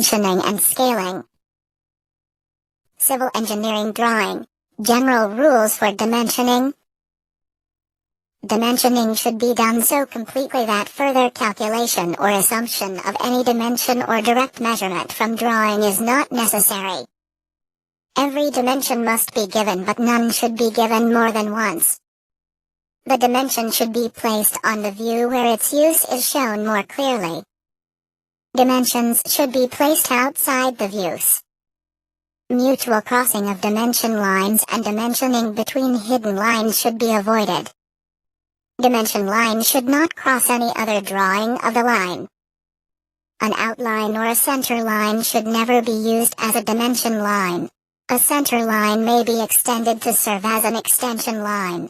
dimensioning and scaling. Civil engineering drawing. General rules for dimensioning. Dimensioning should be done so completely that further calculation or assumption of any dimension or direct measurement from drawing is not necessary. Every dimension must be given, but none should be given more than once. The dimension should be placed on the view where its use is shown more clearly. Dimensions should be placed outside the views. Mutual crossing of dimension lines and dimensioning between hidden lines should be avoided. Dimension line should not cross any other drawing of the line. An outline or a center line should never be used as a dimension line. A center line may be extended to serve as an extension line.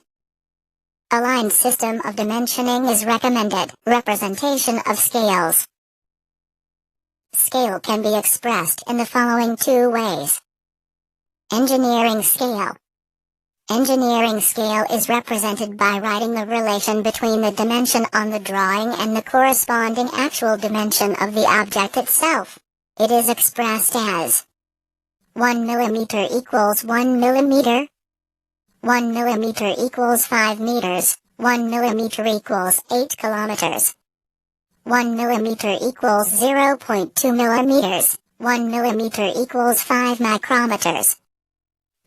A line system of dimensioning is recommended. Representation of scales. Scale can be expressed in the following two ways. Engineering scale. Engineering scale is represented by writing the relation between the dimension on the drawing and the corresponding actual dimension of the object itself. It is expressed as 1 millimeter equals 1 millimeter, 1 millimeter equals 5 meters, 1 millimeter equals 8 kilometers, 1 millimeter equals 0.2 millimeters, 1 millimeter equals 5 micrometers.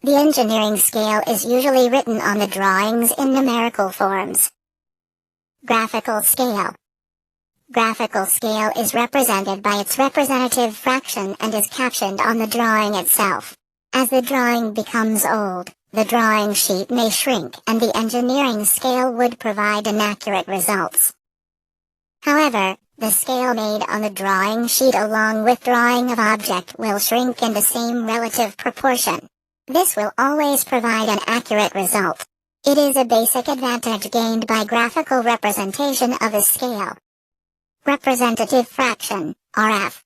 The engineering scale is usually written on the drawings in numerical forms. Graphical scale. Graphical scale is represented by its representative fraction and is captioned on the drawing itself. As the drawing becomes old, the drawing sheet may shrink and the engineering scale would provide inaccurate results. However, the scale made on the drawing sheet along with drawing of object will shrink in the same relative proportion. This will always provide an accurate result. It is a basic advantage gained by graphical representation of a scale. Representative fraction, RF.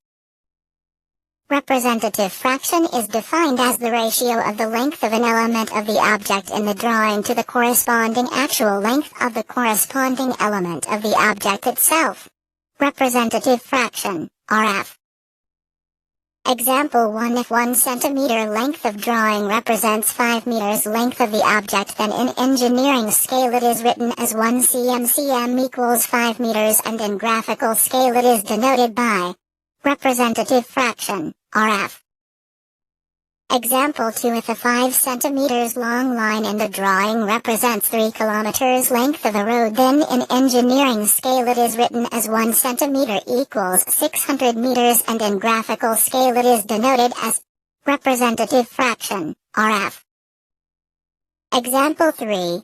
Representative fraction is defined as the ratio of the length of an element of the object in the drawing to the corresponding actual length of the corresponding element of the object itself. Representative fraction, RF. Example 1. If 1 centimeter length of drawing represents 5 meters length of the object, then in engineering scale it is written as 1 cm equals 5 meters, and in graphical scale it is denoted by representative fraction, RF. Example 2. If a 5 centimeters long line in the drawing represents 3 kilometers length of a road, then in engineering scale it is written as 1 centimeter equals 600 meters, and in graphical scale it is denoted as representative fraction, RF. Example 3.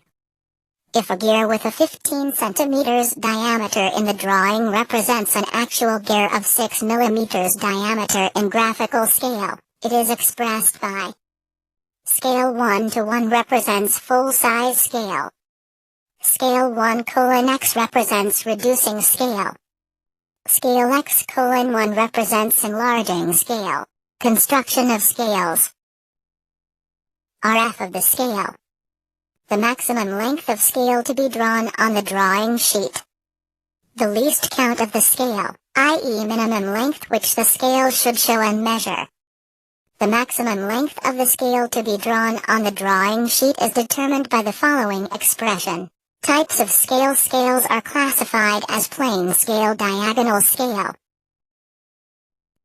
If a gear with a 15 centimeters diameter in the drawing represents an actual gear of 6 millimeters diameter in graphical scale, it is expressed by scale 1:1 represents full-size scale. Scale 1:x represents reducing scale. Scale x:1 represents enlarging scale. Construction of scales. RF of the scale. The maximum length of scale to be drawn on the drawing sheet. The least count of the scale, i.e. minimum length which the scale should show and measure. The maximum length of the scale to be drawn on the drawing sheet is determined by the following expression. Types of scale. Scales are classified as plane scale, diagonal scale,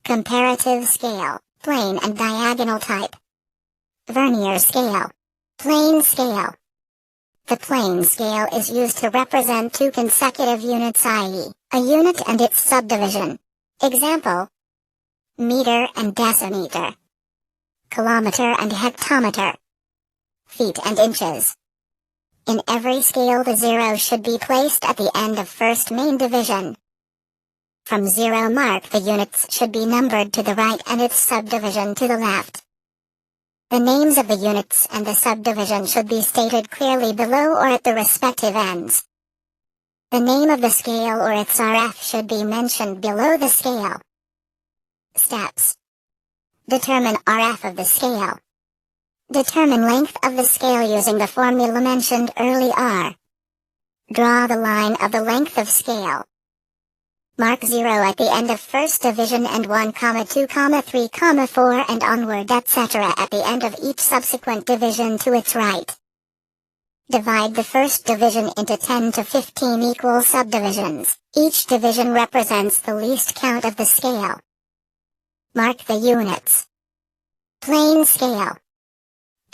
comparative scale, plane and diagonal type, vernier scale, plane scale. The plane scale is used to represent two consecutive units, i.e., a unit and its subdivision. Example: meter and decimeter, kilometer and hectometer, feet and inches. In every scale the zero should be placed at the end of first main division. From zero mark the units should be numbered to the right and its subdivision to the left. The names of the units and the subdivision should be stated clearly below or at the respective ends. The name of the scale or its RF should be mentioned below the scale. Steps. Determine RF of the scale. Determine length of the scale using the formula mentioned earlier. Draw the line of the length of scale. Mark 0 at the end of first division and 1, 2, 3, 4 and onward etc. at the end of each subsequent division to its right. Divide the first division into 10 to 15 equal subdivisions. Each division represents the least count of the scale. Mark the units. Plain scale.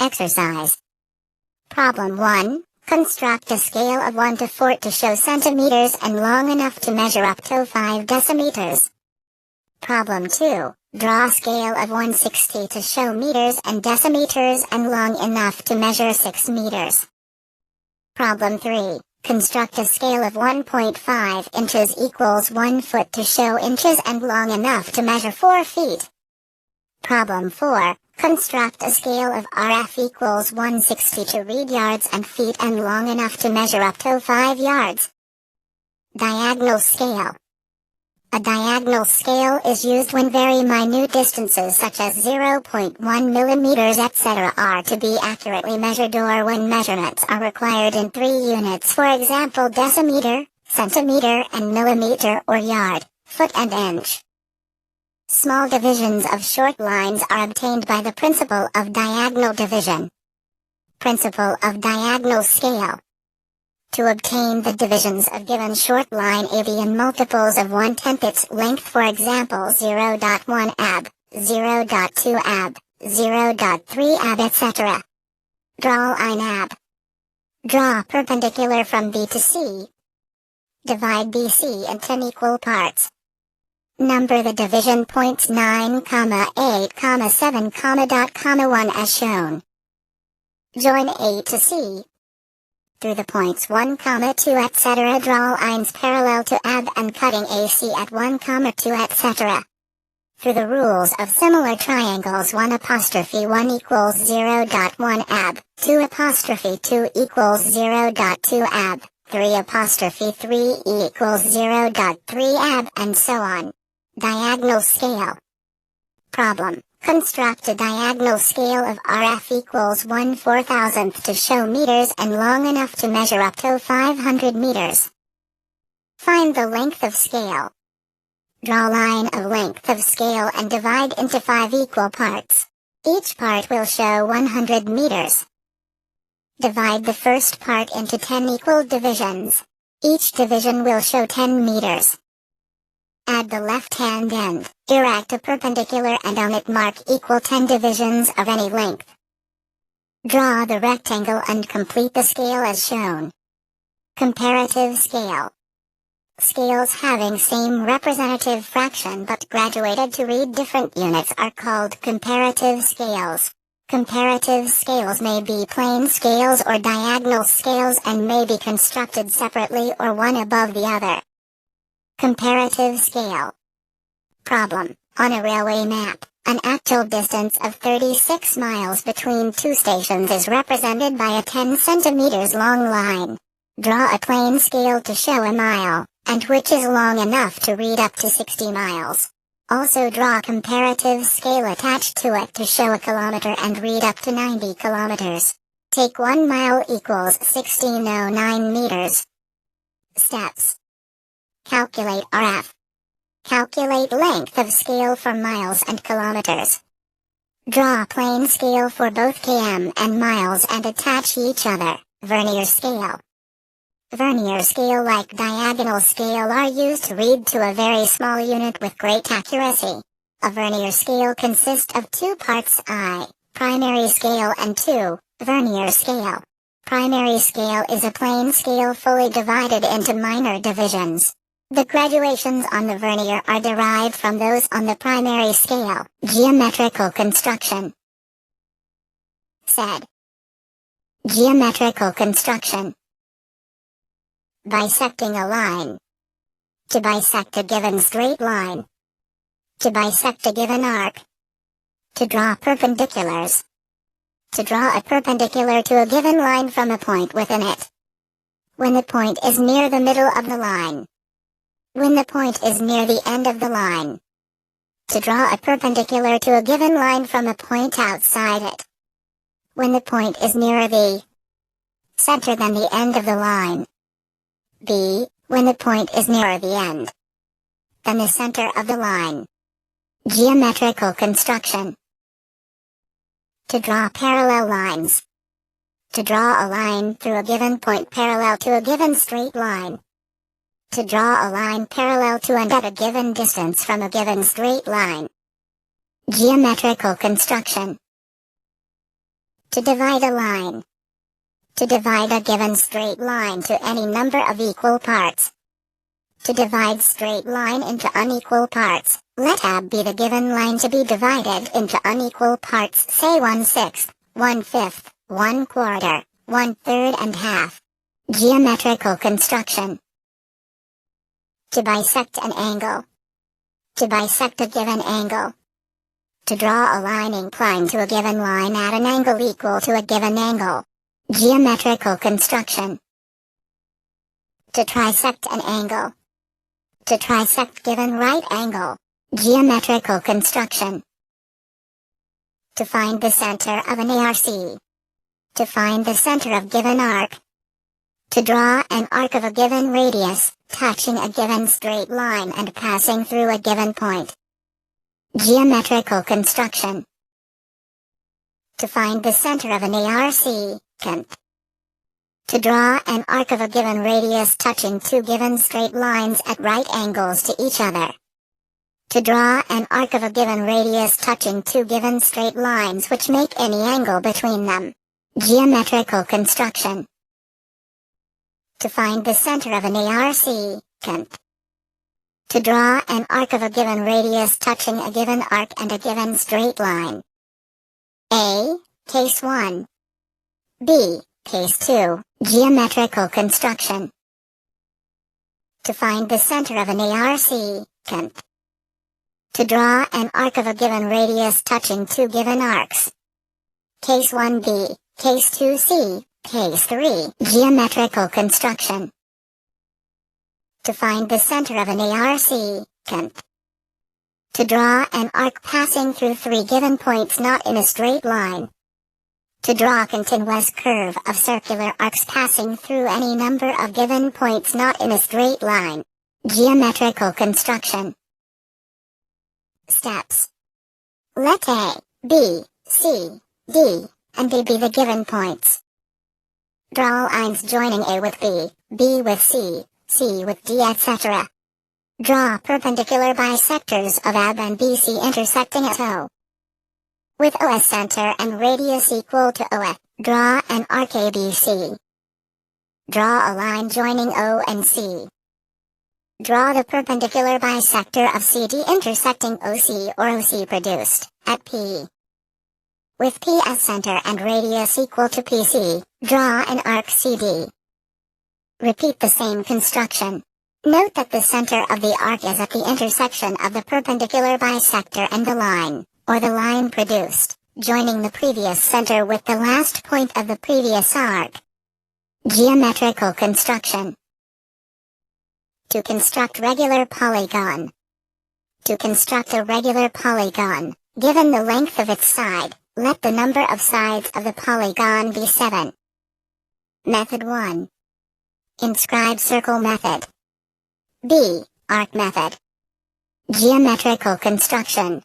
Exercise. Problem 1. Construct a scale of 1 to 4 to show centimeters and long enough to measure up to 5 decimeters. Problem 2. Draw a scale of 160 to show meters and decimeters and long enough to measure 6 meters. Problem 3. Construct a scale of 1.5 inches equals 1 foot to show inches and long enough to measure 4 feet. Problem 4. Construct a scale of RF equals 160 to read yards and feet and long enough to measure up to 5 yards. Diagonal scale. A diagonal scale is used when very minute distances such as 0.1 millimeters etc. are to be accurately measured or when measurements are required in 3 units, for example decimeter, centimeter and millimeter or yard, foot and inch. Small divisions of short lines are obtained by the principle of diagonal division. Principle of diagonal scale. To obtain the divisions of given short line AB in multiples of 1/10 its length, for example 0.1 ab, 0.2 ab, 0.3 ab etc. Draw line ab. Draw perpendicular from B to C. Divide BC in 10 equal parts. Number the division points 9, 8, 7, dot, 1 as shown. Join A to C. Through the points 1, 2 etc. draw lines parallel to AB and cutting AC at 1, 2 etc. Through the rules of similar triangles 1'1 equals 0.1 AB, 2'2 equals 0.2 AB, 3'3 equals 0.3 AB and so on. Diagonal scale. Problem. Construct a diagonal scale of RF equals 1/4000th to show meters and long enough to measure up to 500 meters. Find the length of scale. Draw line of length of scale and divide into 5 equal parts. Each part will show 100 meters. Divide the first part into 10 equal divisions. Each division will show 10 meters. Add the left-hand end, erect a perpendicular and on it mark equal 10 divisions of any length. Draw the rectangle and complete the scale as shown. Comparative scale. Scales having same representative fraction but graduated to read different units are called comparative scales. Comparative scales may be plane scales or diagonal scales and may be constructed separately or one above the other. Comparative scale. Problem. On a railway map, an actual distance of 36 miles between 2 stations is represented by a 10 centimeters long line. Draw a plane scale to show a mile, and which is long enough to read up to 60 miles. Also draw comparative scale attached to it to show a kilometer and read up to 90 kilometers. Take 1 mile equals 1609 meters. Steps. Calculate RF. Calculate length of scale for miles and kilometers. Draw plane scale for both km and miles and attach each other. Vernier scale. Vernier scale like diagonal scale are used to read to a very small unit with great accuracy. A vernier scale consists of 2 parts I, primary scale and 2, vernier scale. Primary scale is a plane scale fully divided into minor divisions. The graduations on the vernier are derived from those on the primary scale. Geometrical construction. Said. Geometrical construction. Bisecting a line. To bisect a given straight line. To bisect a given arc. To draw perpendiculars. To draw a perpendicular to a given line from a point within it. When the point is near the middle of the line. When the point is near the end of the line. To draw a perpendicular to a given line from a point outside it. When the point is nearer the center than the end of the line. B. When the point is nearer the end. than the center of the line. Geometrical construction. To draw parallel lines. To draw a line through a given point parallel to a given straight line. To draw a line parallel to and at a given distance from a given straight line. Geometrical construction. To divide a line. To divide a given straight line to any number of equal parts. To divide straight line into unequal parts, let AB be the given line to be divided into unequal parts, say 1/6, 1/5, 1/4, 1/3 and half. Geometrical construction. To bisect an angle. To bisect a given angle. To draw a line inclined to a given line at an angle equal to a given angle. Geometrical construction. To trisect an angle. To trisect given right angle. Geometrical construction. To find the center of an ARC. To find the center of given arc. To draw an arc of a given radius, touching a given straight line and passing through a given point. Geometrical construction. To find the center of an ARC, cont. To draw an arc of a given radius touching two given straight lines at right angles to each other. To draw an arc of a given radius touching two given straight lines which make any angle between them. Geometrical construction. To find the center of an ARC, cont. To draw an arc of a given radius touching a given arc and a given straight line. A. Case 1. B. Case 2. Geometrical construction. To find the center of an ARC, cont. To draw an arc of a given radius touching two given arcs. Case 1B, Case 2C, Case 3. Geometrical construction. To find the center of an ARC, cont. To draw an arc passing through three given points not in a straight line. To draw a continuous curve of circular arcs passing through any number of given points not in a straight line. Geometrical construction. Steps. Let A, B, C, D, and D be the given points. Draw lines joining A with B, B with C, C with D, etc. Draw perpendicular bisectors of AB and BC intersecting at O. With O as center and radius equal to OF, draw an arc ABC. Draw a line joining O and C. Draw the perpendicular bisector of CD intersecting OC or OC produced at P. With P as center and radius equal to PC, draw an arc CD. Repeat the same construction. Note that the center of the arc is at the intersection of the perpendicular bisector and the line, or the line produced, joining the previous center with the last point of the previous arc. Geometrical construction. To construct regular polygon. To construct a regular polygon, given the length of its side, let the number of sides of the polygon be 7. Method 1. Inscribe circle method. B. Arc method. Geometrical construction.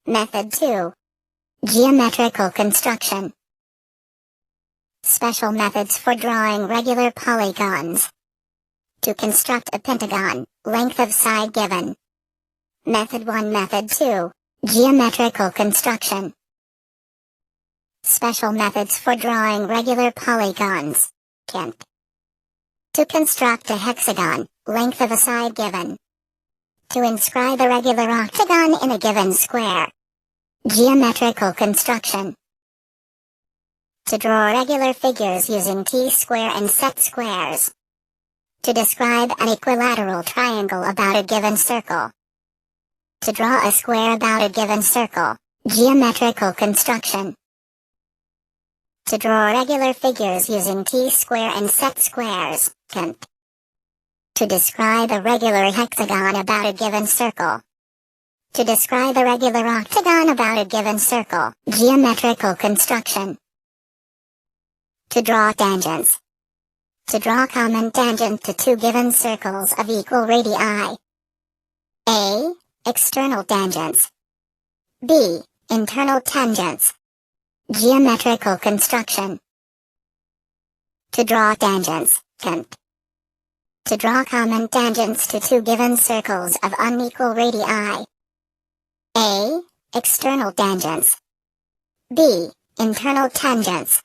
Method 2. Geometrical construction. Special methods for drawing regular polygons. To construct a pentagon, length of side given. Method 1. Method 2. Geometrical construction. Special methods for drawing regular polygons. Cont. To construct a hexagon, length of a side given. To inscribe a regular octagon in a given square. Geometrical construction. To draw regular figures using T-square and set squares. To describe an equilateral triangle about a given circle. To draw a square about a given circle. Geometrical construction. To draw regular figures using T-square and set squares. Cont. To describe a regular hexagon about a given circle. To describe a regular octagon about a given circle. Geometrical construction. To draw tangents. To draw common tangent to two given circles of equal radii. A. External tangents. B. Internal tangents. Geometrical construction. To draw tangents, cont. To draw common tangents to two given circles of unequal radii. A. External tangents. B. Internal tangents.